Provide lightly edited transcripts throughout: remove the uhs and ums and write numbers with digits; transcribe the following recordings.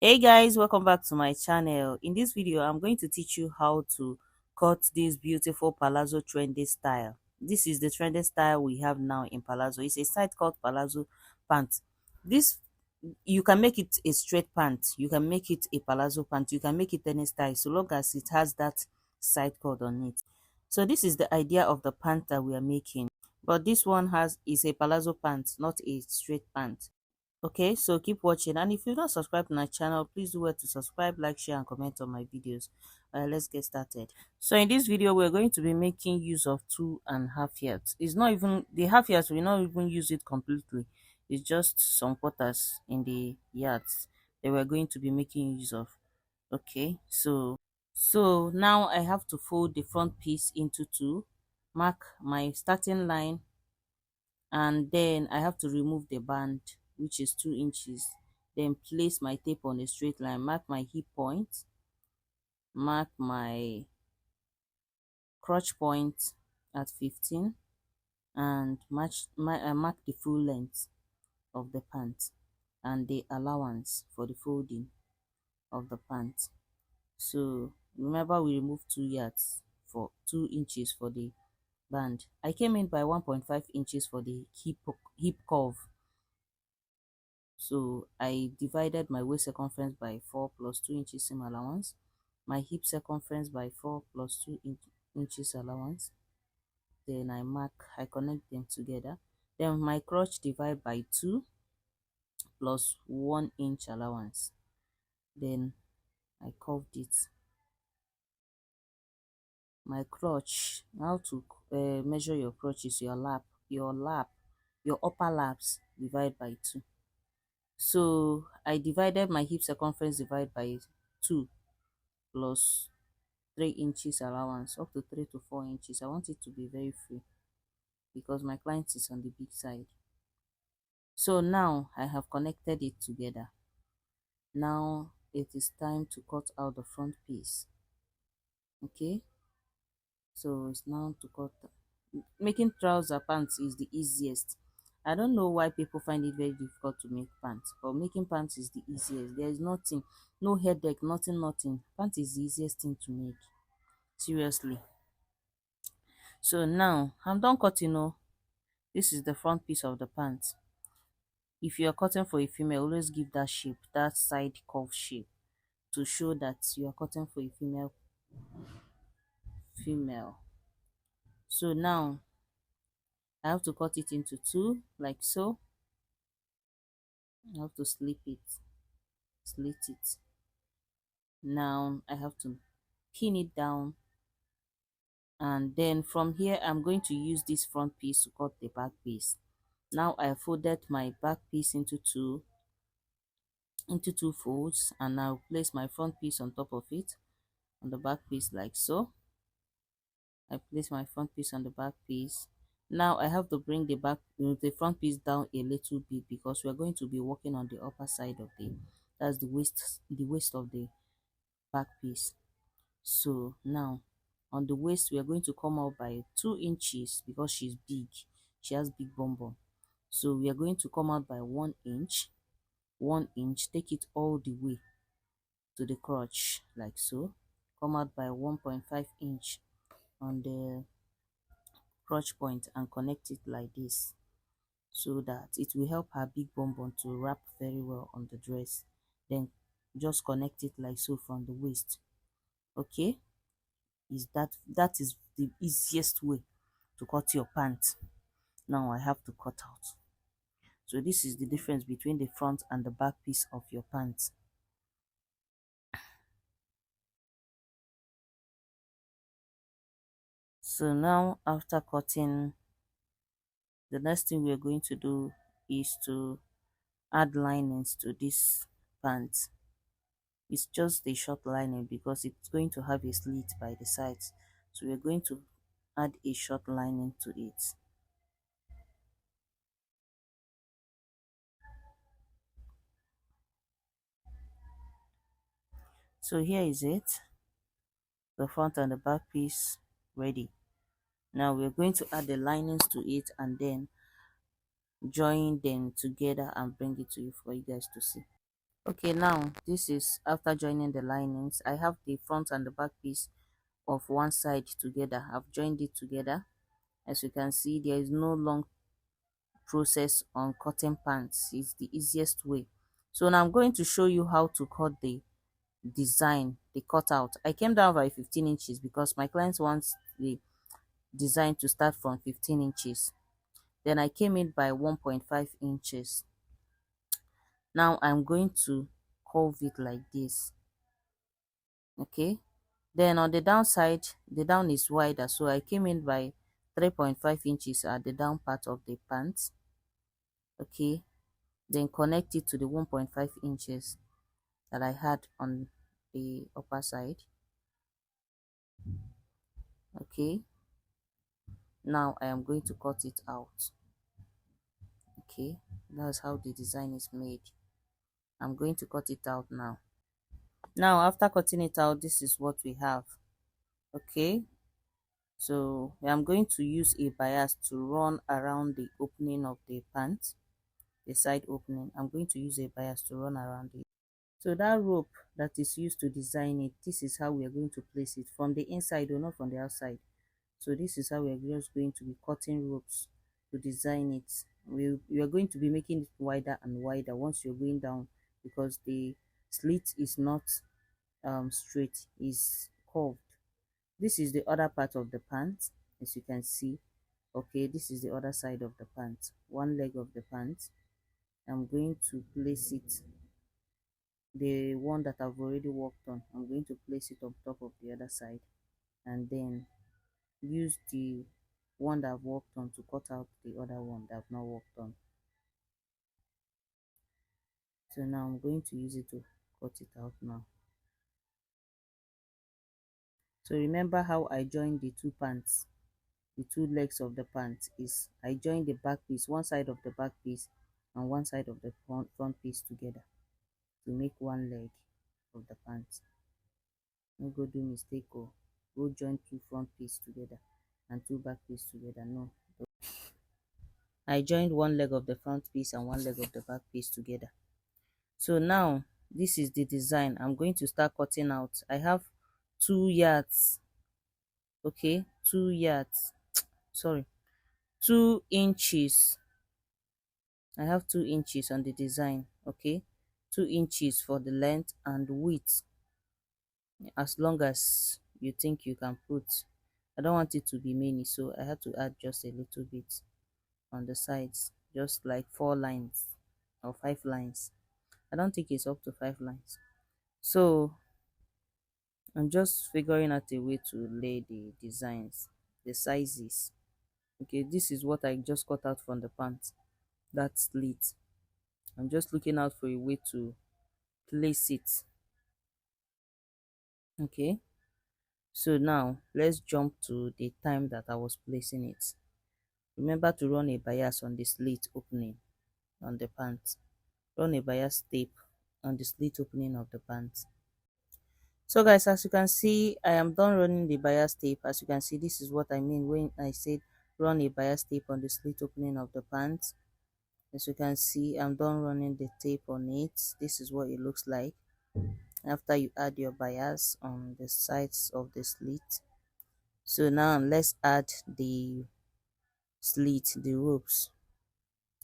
Hey guys, welcome back to my channel. In this video I'm going to teach you how to cut this beautiful palazzo trendy style. This is the trendy style we have now in palazzo. It's a side cut palazzo pant. This, you can make it a straight pant, you can make it a palazzo pant, you can make it any style so long as it has that side cut on it. So this is the idea of the pant that we are making, but this one is a palazzo pant, not a straight pant. Okay, so keep watching, and if you're not subscribed to my channel, please do well to subscribe, like, share and comment on my videos. Let's get started. So in this video we're going to be making use of 2.5 yards. It's not even the half yards, we not even use it completely. It's just some quarters in the yards that we're going to be making use of. Okay, so now I have to fold the front piece into two, mark my starting line, and then I have to remove the band, which is 2 inches. Then place my tape on a straight line, mark my hip point, mark my crotch point at 15, and mark the full length of the pant and the allowance for the folding of the pant. So remember, we removed 2 yards for 2 inches for the band. I came in by 1.5 inches for the hip curve. So I divided my waist circumference by 4 plus 2 inches seam allowance, my hip circumference by 4 plus 2 inches allowance. Then I connect them together. Then my crotch divide by 2 plus 1 inch allowance. Then I curved it. My crotch, how to measure your crotch is your upper laps divide by 2. So I divided my hip circumference divide by 2 plus 3 inches allowance, up to 3 to 4 inches. I want it to be very free because my client is on the big side. So now I have connected it together. Now it is time to cut out the front piece. Okay, so it's now to cut. Making trouser pants is the easiest. I don't know why people find it very difficult to make pants, but making pants is the easiest. There is nothing, no headache, nothing. Pants is the easiest thing to make, seriously. So now I'm done cutting. Oh, this is the front piece of the pants. If you are cutting for a female, always give that shape, that side curve shape, to show that you are cutting for a female. So now I have to cut it into two, like so. I have to slit it. Now I have to pin it down, and then from here I'm going to use this front piece to cut the back piece. Now I folded my back piece into two folds, and I'll place my front piece on top of it, on the back piece, like so. I place my front piece on the back piece. Now I have to bring the front piece down a little bit because we're going to be working on the upper side of that's the waist of the back piece. So now on the waist we are going to come out by 2 inches because she's big, she has big bum bum. So we are going to come out by 1 inch, 1 inch, take it all the way to the crotch, like so. Come out by 1.5 inch on the crotch point and connect it like this, so that it will help her big bum bum to wrap very well on the dress. Then just connect it like so from the waist. Okay, that is the easiest way to cut your pants. Now I have to cut out. So this is the difference between the front and the back piece of your pants. So now after cutting, the next thing we're going to do is to add linings to this pants. It's just a short lining because it's going to have a slit by the sides, so we're going to add a short lining to it. So here is it, the front and the back piece ready. Now we're going to add the linings to it and then join them together and bring it to you for you guys to see. Okay, now this is after joining the linings. I have the front and the back piece of one side together. I've joined it together. As you can see, there is no long process on cutting pants. It's the easiest way. So now I'm going to show you how to cut the design, the cutout. I came down by 15 inches because my client wants the design to start from 15 inches. Then I came in by 1.5 inches. Now I'm going to curve it like this. Okay, then on the downside, the down is wider, so I came in by 3.5 inches at the down part of the pants. Okay, then connect it to the 1.5 inches that I had on the upper side. Okay, now I am going to cut it out. Okay, that's how the design is made. I'm going to cut it out now. Now after cutting it out, this is what we have. Okay, so I'm going to use a bias to run around the opening of the pants, the side opening. I'm going to use a bias to run around it. So that rope that is used to design it, this is how we are going to place it from the inside or not from the outside. So this is how we are just going to be cutting ropes to design it. We are going to be making it wider and wider once you're going down, because the slit is not straight, is curved. This is the other part of the pant, as you can see. Okay, this is the other side of the pant, one leg of the pant. I'm going to place it, the one that I've already worked on, I'm going to place it on top of the other side, and then use the one that I've worked on to cut out the other one that I've not worked on. So now I'm going to use it to cut it out now. So remember how I joined the two pants, the two legs of the pants is I joined the back piece, one side of the back piece and one side of the front piece together to make one leg of the pants. No go do mistake or go join two front piece together and two back piece together. No. I joined one leg of the front piece and one leg of the back piece together. So now this is the design. I'm going to start cutting out. I have 2 yards. Okay, 2 yards. Sorry, 2 inches. I have 2 inches on the design. Okay, 2 inches for the length and width, as long as you think you can put. I don't want it to be many, so I had to add just a little bit on the sides, just like 4 lines or 5 lines. I don't think it's up to 5 lines. So I'm just figuring out a way to lay the designs, the sizes. Okay, this is what I just cut out from the pants, that slit. I'm just looking out for a way to place it. Okay, so now let's jump to the time that I was placing it. Remember to run a bias on the slit opening on the pants. Run a bias tape on the slit opening of the pants. So guys, as you can see, I am done running the bias tape. As you can see, this is what I mean when I said run a bias tape on the slit opening of the pants. As you can see, I'm done running the tape on it. This is what it looks like after you add your bias on the sides of the slit. So now let's add the slit, the ropes.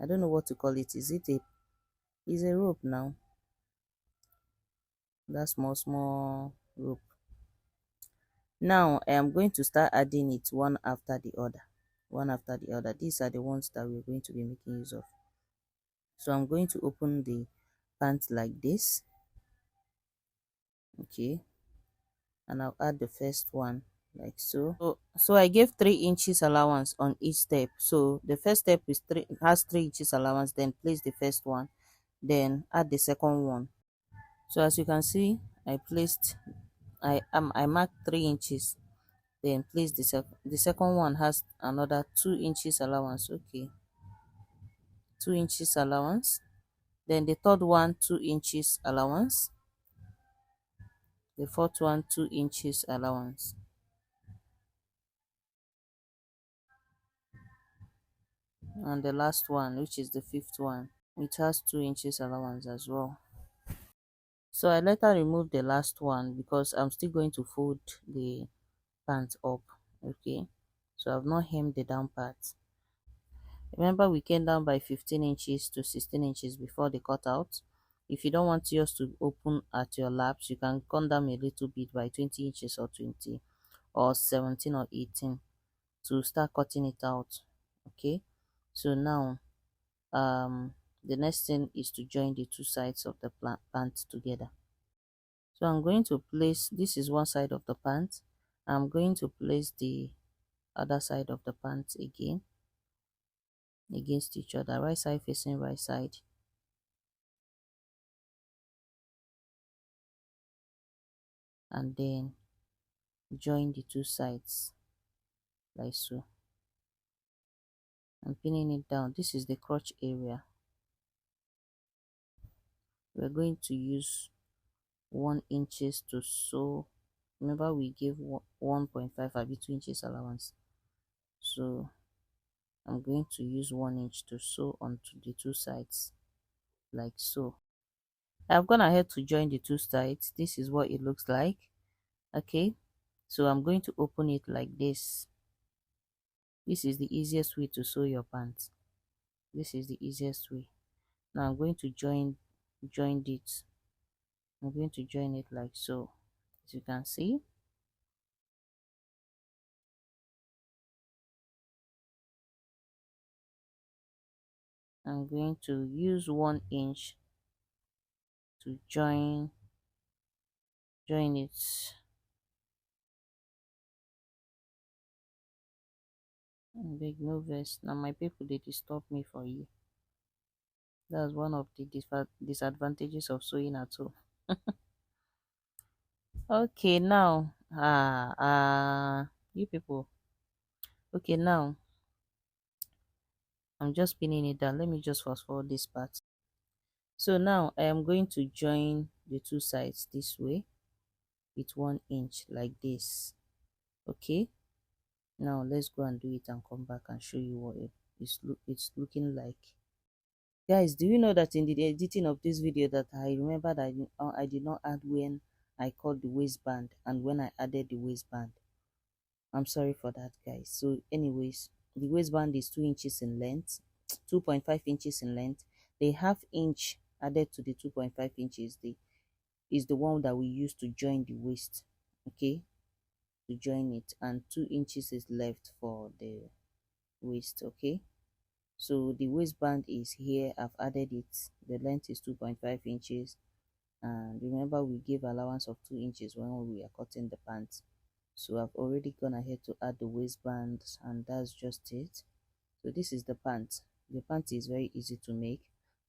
I don't know what to call it. Is a rope now? That small rope. Now I am going to start adding it one after the other. One after the other. These are the ones that we're going to be making use of. So I'm going to open the pant like this. Okay, and I'll add the first one like so. So I gave 3 inches allowance on each step. So the first step is has 3 inches allowance, then place the first one, then add the second one. So as you can see, I marked 3 inches, then place the second one has another 2 inches allowance. Okay, 2 inches allowance, then the third one 2 inches allowance, the fourth one 2 inches allowance, and the last one, which is the fifth one, it has 2 inches allowance as well. So I later removed the last one because I'm still going to fold the pants up. Okay, so I've not hemmed the down part. Remember, we came down by 15 inches to 16 inches before the cutout. If you don't want yours to open at your laps, you can come down a little bit by 20 inches or 20 or 17 or 18 to start cutting it out. Okay, so now the next thing is to join the two sides of the pant together. So I'm going to place, this is one side of the pant. I'm going to place the other side of the pant again against each other, right side facing right side, and then join the two sides like so. I'm pinning it down. This is the crotch area. We're going to use 1 inches to sew. Remember, we gave 1.5 or 2 inches allowance, so I'm going to use 1 inch to sew onto the two sides like so. I've gone ahead to join the two sides. This is what it looks like. Okay, so I'm going to open it like this. This is the easiest way to sew your pants. This is the easiest way. Now I'm going to join it. I'm going to join it like so. As you can see, I'm going to use 1 inch to join it. Big no vest. Now my people, they disturb me for you. That's one of the disadvantages of sewing at home. Okay, now you people. Okay, now I'm just pinning it down. Let me just fast forward this part. So now I am going to join the two sides this way with 1 inch like this. Okay, now let's go and do it and come back and show you what it's looking like. Guys, do you know that in the editing of this video that I remember that I did not add when I cut the waistband and when I added the waistband? I'm sorry for that, guys. So anyways, the waistband is 2 inches in length, 2.5 inches in length. The half inch added to the 2.5 inches is the one that we use to join the waist. Okay, to join it, and 2 inches is left for the waist. Okay, so the waistband is here. I've added it. The length is 2.5 inches, and remember we gave allowance of 2 inches when we are cutting the pants. So I've already gone ahead to add the waistband, and that's just it. So this is the pant. The pant is very easy to make.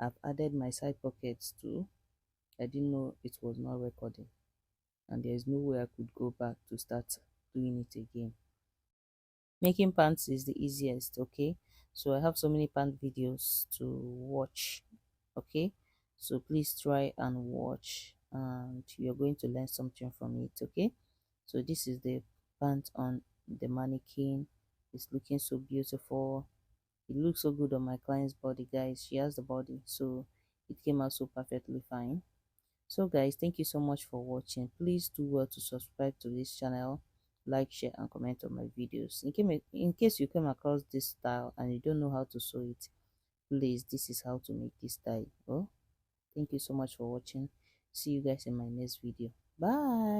I've added my side pockets too. I didn't know it was not recording, and there's no way I could go back to start doing it again. Making pants is the easiest. Okay, so I have so many pant videos to watch. Okay, so please try and watch, and you're going to learn something from it. Okay, so this is the pant on the mannequin. It's looking so beautiful. It looks so good on my client's body, guys. She has the body, so it came out so perfectly fine. So guys, thank you so much for watching. Please do well to subscribe to this channel, like, share, and comment on my videos. In case you came across this style and you don't know how to sew it, please, this is how to make this style. Oh, thank you so much for watching. See you guys in my next video. Bye.